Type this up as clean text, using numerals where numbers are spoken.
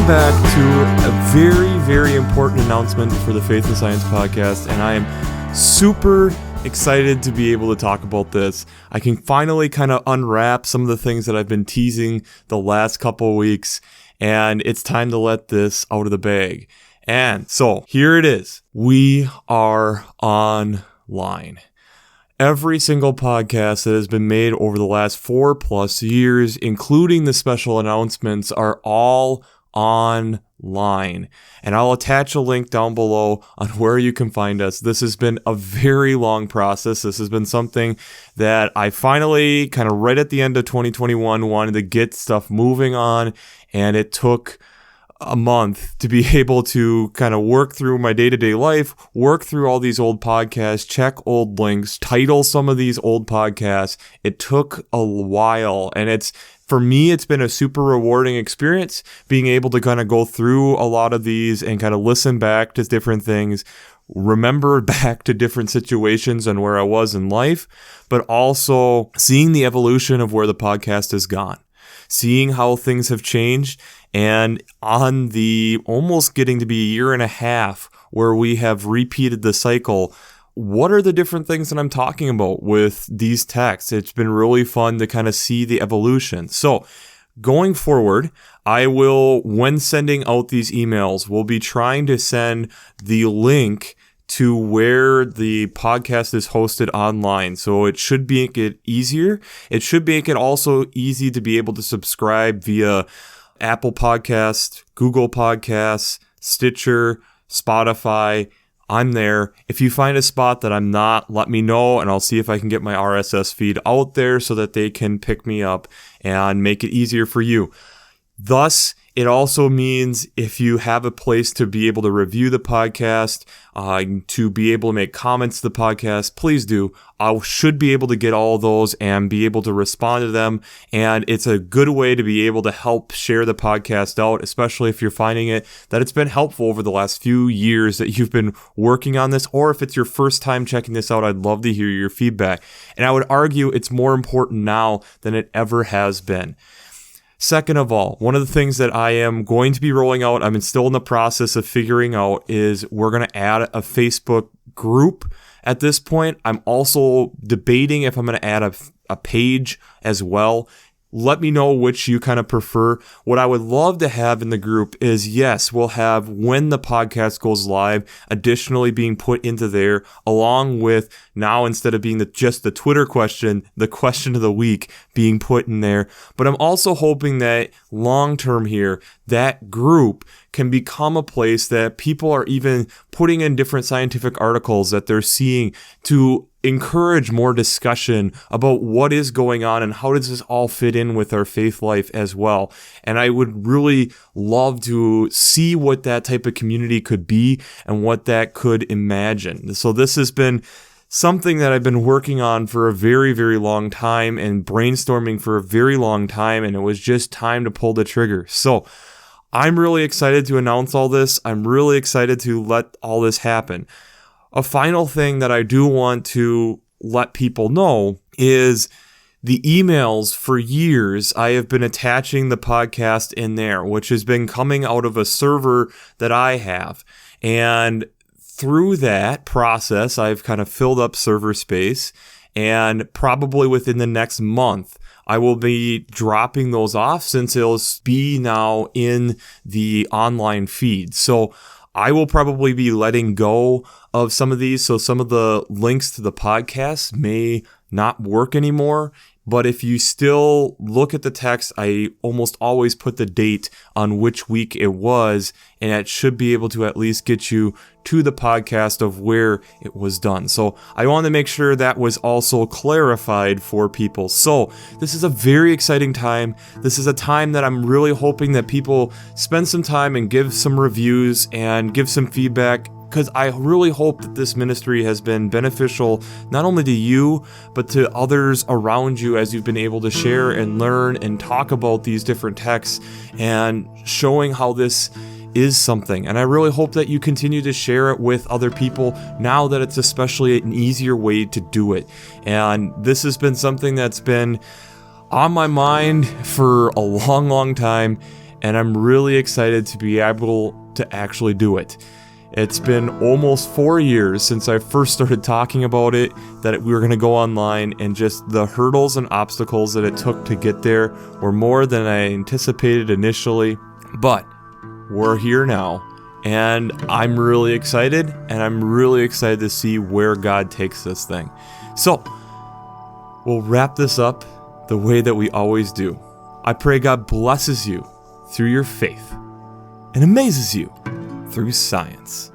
Welcome back to a very, very important announcement for the Faith and Science podcast, and I am super excited to be able to talk about this. I can finally kind of unwrap some of the things that I've been teasing the last couple of weeks, and it's time to let this out of the bag. And so here it is. We are online. Every single podcast that has been made over the last 4+ years, including the special announcements, are all online. And I'll attach a link down below on where you can find us. This has been a very long process. This has been something that I finally, kind of right at the end of 2021, wanted to get stuff moving on. And it took a month to be able to kind of work through my day-to-day life, work through all these old podcasts, check old links, title some of these old podcasts. It took a while, and for me, it's been a super rewarding experience being able to kind of go through a lot of these and kind of listen back to different things, remember back to different situations and where I was in life, but also seeing the evolution of where the podcast has gone, seeing how things have changed. And on the almost getting to be a year and a half where we have repeated the cycle, what are the different things that I'm talking about with these texts? It's been really fun to kind of see the evolution. So going forward, I will, when sending out these emails, will be trying to send the link to where the podcast is hosted online. So it should make it easier. It should make it also easy to be able to subscribe via Apple Podcasts, Google Podcasts, Stitcher, Spotify. I'm there. If you find a spot that I'm not, let me know, and I'll see if I can get my RSS feed out there so that they can pick me up and make it easier for you. Thus, it also means if you have a place to be able to review the podcast, to be able to make comments to the podcast, please do. I should be able to get all of those and be able to respond to them. And it's a good way to be able to help share the podcast out, especially if you're finding it that it's been helpful over the last few years that you've been working on this, or if it's your first time checking this out, I'd love to hear your feedback. And I would argue it's more important now than it ever has been. Second of all, one of the things that I am going to be rolling out, I'm still in the process of figuring out, is we're going to add a Facebook group at this point. I'm also debating if I'm going to add a page as well. Let me know which you kind of prefer. What I would love to have in the group is, yes, we'll have when the podcast goes live, additionally being put into there, along with now, instead of being just the Twitter question, the question of the week being put in there. But I'm also hoping that long term here, that group can become a place that people are even putting in different scientific articles that they're seeing to encourage more discussion about what is going on and how does this all fit in with our faith life as well. And I would really love to see what that type of community could be and what that could imagine. So this has been something that I've been working on for a very, very long time and brainstorming for a very long time, and it was just time to pull the trigger. So I'm really excited to announce all this. I'm really excited to let all this happen. A final thing that I do want to let people know is the emails. For years, I have been attaching the podcast in there, which has been coming out of a server that I have. And through that process, I've kind of filled up server space, and probably within the next month, I will be dropping those off since it'll be now in the online feed. So I will probably be letting go of some of these. So some of the links to the podcast may not work anymore. But if you still look at the text, I almost always put the date on which week it was, and it should be able to at least get you to the podcast of where it was done. So I want to make sure that was also clarified for people. So this is a very exciting time. This is a time that I'm really hoping that people spend some time and give some reviews and give some feedback, because I really hope that this ministry has been beneficial not only to you, but to others around you as you've been able to share and learn and talk about these different texts and showing how this is something. And I really hope that you continue to share it with other people now that it's especially an easier way to do it. And this has been something that's been on my mind for a long, long time. and I'm really excited to be able to actually do it. It's been almost 4 years since I first started talking about it, that we were going to go online, and just the hurdles and obstacles that it took to get there were more than I anticipated initially. But we're here now, and I'm really excited, and I'm really excited to see where God takes this thing. So, we'll wrap this up the way that we always do. I pray God blesses you through your faith and amazes you through science.